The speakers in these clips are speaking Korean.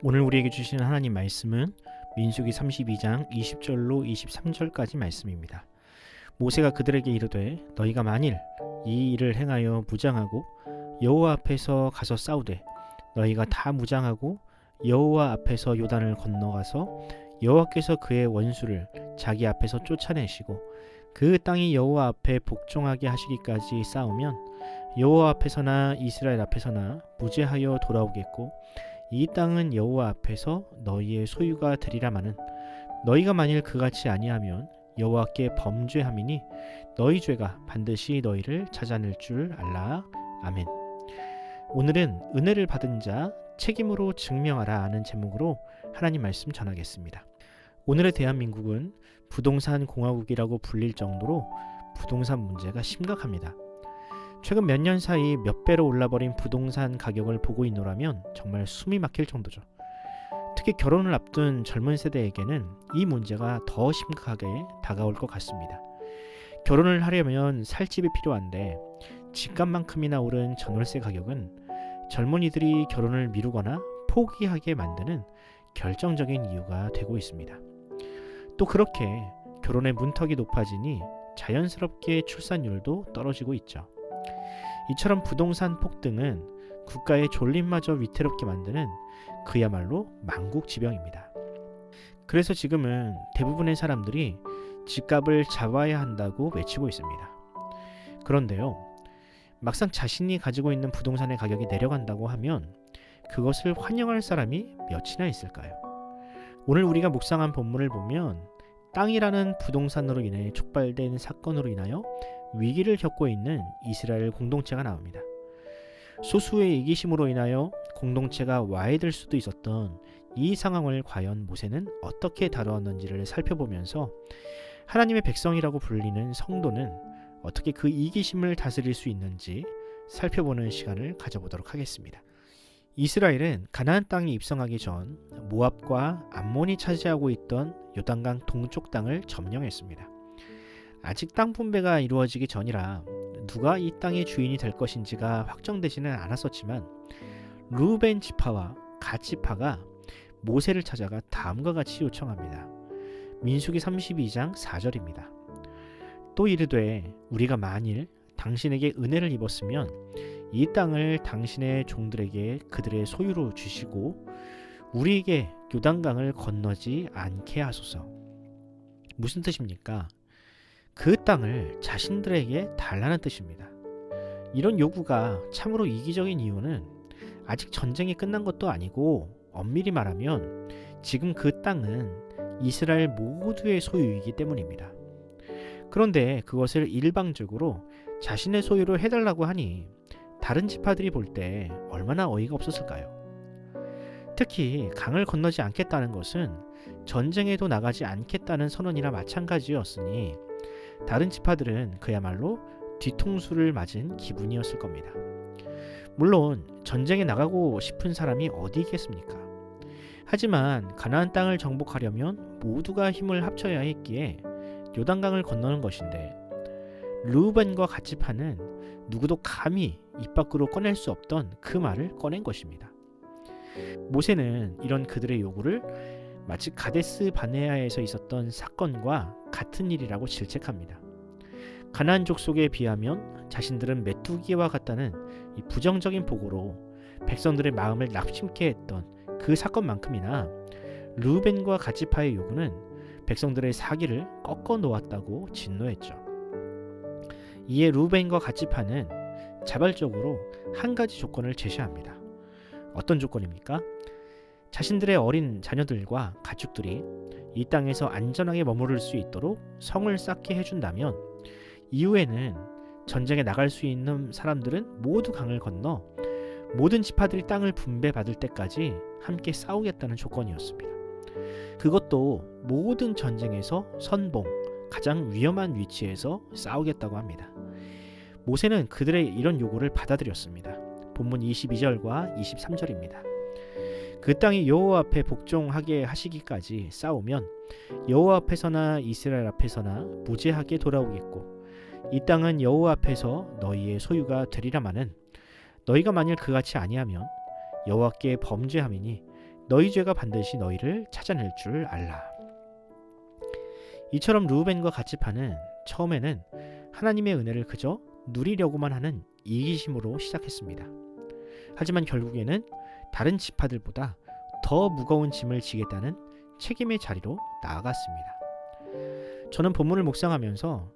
오늘 우리에게 주시는 하나님 말씀은 민수기 32장 20절로 23절까지 말씀입니다. 모세가 그들에게 이르되 너희가 만일 이 일을 행하여 무장하고 여호와 앞에서 가서 싸우되 너희가 다 무장하고 여호와 앞에서 요단을 건너가서 여호와께서 그의 원수를 자기 앞에서 쫓아내시고 그 땅이 여호와 앞에 복종하게 하시기까지 싸우면 여호와 앞에서나 이스라엘 앞에서나 무죄하여 돌아오겠고 이 땅은 여호와 앞에서 너희의 소유가 되리라마는 너희가 만일 그같이 아니하면 여호와께 범죄함이니 너희 죄가 반드시 너희를 찾아낼 줄 알라. 아멘. 오늘은 은혜를 받은 자 책임으로 증명하라 하는 제목으로 하나님 말씀 전하겠습니다. 오늘의 대한민국은 부동산 공화국이라고 불릴 정도로 부동산 문제가 심각합니다. 최근 몇 년 사이 몇 배로 올라버린 부동산 가격을 보고 있노라면 정말 숨이 막힐 정도죠. 특히 결혼을 앞둔 젊은 세대에게는 이 문제가 더 심각하게 다가올 것 같습니다. 결혼을 하려면 살 집이 필요한데 집값만큼이나 오른 전월세 가격은 젊은이들이 결혼을 미루거나 포기하게 만드는 결정적인 이유가 되고 있습니다. 또 그렇게 결혼의 문턱이 높아지니 자연스럽게 출산율도 떨어지고 있죠. 이처럼 부동산 폭등은 국가의 존립마저 위태롭게 만드는 그야말로 만국지병입니다. 그래서 지금은 대부분의 사람들이 집값을 잡아야 한다고 외치고 있습니다. 그런데요, 막상 자신이 가지고 있는 부동산의 가격이 내려간다고 하면 그것을 환영할 사람이 몇이나 있을까요? 오늘 우리가 묵상한 본문을 보면 땅이라는 부동산으로 인해 촉발된 사건으로 인하여 위기를 겪고 있는 이스라엘 공동체가 나옵니다. 소수의 이기심으로 인하여 공동체가 와해될 수도 있었던 이 상황을 과연 모세는 어떻게 다루었는지를 살펴보면서 하나님의 백성이라고 불리는 성도는 어떻게 그 이기심을 다스릴 수 있는지 살펴보는 시간을 가져보도록 하겠습니다. 이스라엘은 가나안 땅에 입성하기 전 모압과 암몬이 차지하고 있던 요단강 동쪽 땅을 점령했습니다. 아직 땅 분배가 이루어지기 전이라 누가 이 땅의 주인이 될 것인지가 확정되지는 않았었지만 르우벤 지파와 갓 지파가 모세를 찾아가 다음과 같이 요청합니다. 민수기 32장 4절입니다. 또 이르되 우리가 만일 당신에게 은혜를 입었으면 이 땅을 당신의 종들에게 그들의 소유로 주시고 우리에게 요단강을 건너지 않게 하소서. 무슨 뜻입니까? 그 땅을 자신들에게 달라는 뜻입니다. 이런 요구가 참으로 이기적인 이유는 아직 전쟁이 끝난 것도 아니고 엄밀히 말하면 지금 그 땅은 이스라엘 모두의 소유이기 때문입니다. 그런데 그것을 일방적으로 자신의 소유로 해달라고 하니 다른 지파들이 볼 때 얼마나 어이가 없었을까요? 특히 강을 건너지 않겠다는 것은 전쟁에도 나가지 않겠다는 선언이나 마찬가지였으니 다른 지파들은 그야말로 뒤통수를 맞은 기분이었을 겁니다. 물론 전쟁에 나가고 싶은 사람이 어디 있겠습니까? 하지만 가나안 땅을 정복하려면 모두가 힘을 합쳐야 했기에 요단강을 건너는 것인데 르우벤과 갓 지파는 누구도 감히 입 밖으로 꺼낼 수 없던 그 말을 꺼낸 것입니다. 모세는 이런 그들의 요구를 마치 가데스 바네아에서 있었던 사건과 같은 일이라고 질책합니다. 가나안 족속에 비하면 자신들은 메뚜기와 같다는 이 부정적인 보고로 백성들의 마음을 낙심케 했던 그 사건만큼이나 르우벤과 갓 지파의 요구는 백성들의 사기를 꺾어 놓았다고 진노했죠. 이에 르우벤과 갓 지파는 자발적으로 한 가지 조건을 제시합니다. 어떤 조건입니까? 자신들의 어린 자녀들과 가축들이 이 땅에서 안전하게 머무를 수 있도록 성을 쌓게 해준다면 이후에는 전쟁에 나갈 수 있는 사람들은 모두 강을 건너 모든 지파들이 땅을 분배받을 때까지 함께 싸우겠다는 조건이었습니다. 그것도 모든 전쟁에서 선봉, 가장 위험한 위치에서 싸우겠다고 합니다. 모세는 그들의 이런 요구를 받아들였습니다. 본문 22절과 23절입니다. 그 땅이 여호와 앞에 복종하게 하시기까지 싸우면 여호와 앞에서나 이스라엘 앞에서나 무죄하게 돌아오겠고 이 땅은 여호와 앞에서 너희의 소유가 되리라마는 너희가 만일 그같이 아니하면 여호와께 범죄함이니 너희 죄가 반드시 너희를 찾아낼 줄 알라. 이처럼 르우벤과 갓지파는 처음에는 하나님의 은혜를 그저 누리려고만 하는 이기심으로 시작했습니다. 하지만 결국에는 다른 지파들보다 더 무거운 짐을 지겠다는 책임의 자리로 나아갔습니다. 저는 본문을 묵상하면서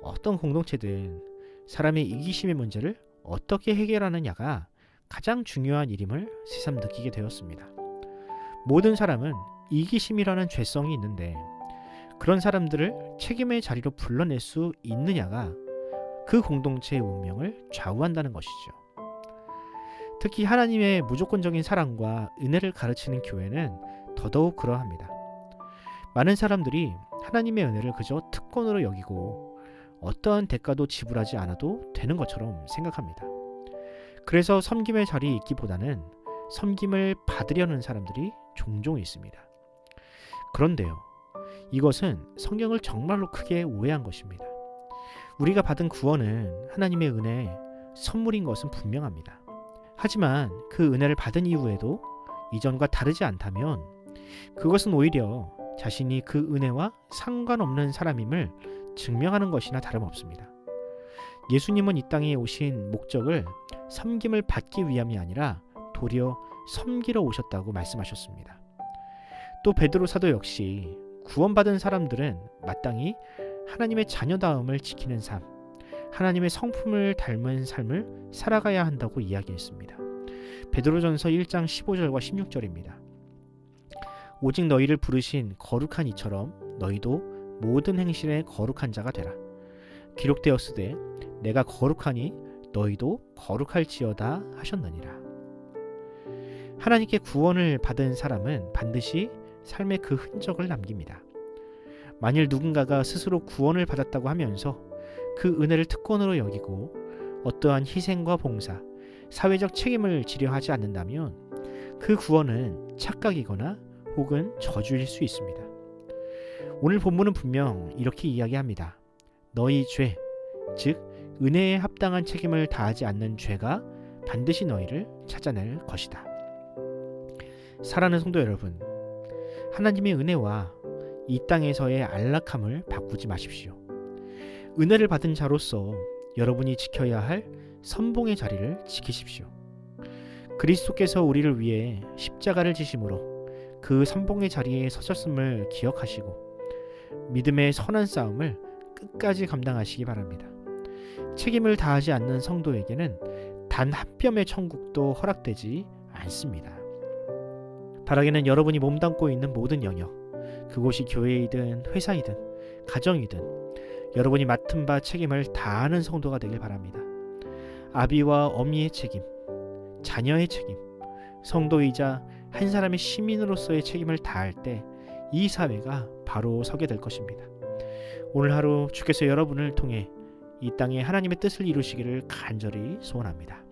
어떤 공동체든 사람의 이기심의 문제를 어떻게 해결하느냐가 가장 중요한 일임을 새삼 느끼게 되었습니다. 모든 사람은 이기심이라는 죄성이 있는데 그런 사람들을 책임의 자리로 불러낼 수 있느냐가 그 공동체의 운명을 좌우한다는 것이죠. 특히 하나님의 무조건적인 사랑과 은혜를 가르치는 교회는 더더욱 그러합니다. 많은 사람들이 하나님의 은혜를 그저 특권으로 여기고 어떠한 대가도 지불하지 않아도 되는 것처럼 생각합니다. 그래서 섬김의 자리에 있기보다는 섬김을 받으려는 사람들이 종종 있습니다. 그런데요, 이것은 성경을 정말로 크게 오해한 것입니다. 우리가 받은 구원은 하나님의 은혜의 선물인 것은 분명합니다. 하지만 그 은혜를 받은 이후에도 이전과 다르지 않다면 그것은 오히려 자신이 그 은혜와 상관없는 사람임을 증명하는 것이나 다름없습니다. 예수님은 이 땅에 오신 목적을 섬김을 받기 위함이 아니라 도리어 섬기러 오셨다고 말씀하셨습니다. 또 베드로 사도 역시 구원받은 사람들은 마땅히 하나님의 자녀다움을 지키는 삶, 하나님의 성품을 닮은 삶을 살아가야 한다고 이야기했습니다. 베드로전서 1장 15절과 16절입니다. 오직 너희를 부르신 거룩한 이처럼 너희도 모든 행실에 거룩한 자가 되라. 기록되었으되 내가 거룩하니 너희도 거룩할지어다 하셨느니라. 하나님께 구원을 받은 사람은 반드시 삶의 그 흔적을 남깁니다. 만일 누군가가 스스로 구원을 받았다고 하면서 그 은혜를 특권으로 여기고 어떠한 희생과 봉사, 사회적 책임을 지려 하지 않는다면 그 구원은 착각이거나 혹은 저주일 수 있습니다. 오늘 본문은 분명 이렇게 이야기합니다. 너희 죄, 즉 은혜에 합당한 책임을 다하지 않는 죄가 반드시 너희를 찾아낼 것이다. 사랑하는 성도 여러분, 하나님의 은혜와 이 땅에서의 안락함을 바꾸지 마십시오. 은혜를 받은 자로서 여러분이 지켜야 할 선봉의 자리를 지키십시오. 그리스도께서 우리를 위해 십자가를 지심으로 그 선봉의 자리에 서셨음을 기억하시고 믿음의 선한 싸움을 끝까지 감당하시기 바랍니다. 책임을 다하지 않는 성도에게는 단 한 뼘의 천국도 허락되지 않습니다. 바라기는 여러분이 몸담고 있는 모든 영역, 그곳이 교회이든 회사이든 가정이든 여러분이 맡은 바 책임을 다하는 성도가 되길 바랍니다. 아비와 어미의 책임, 자녀의 책임, 성도이자 한 사람의 시민으로서의 책임을 다할 때 이 사회가 바로 서게 될 것입니다. 오늘 하루 주께서 여러분을 통해 이 땅에 하나님의 뜻을 이루시기를 간절히 소원합니다.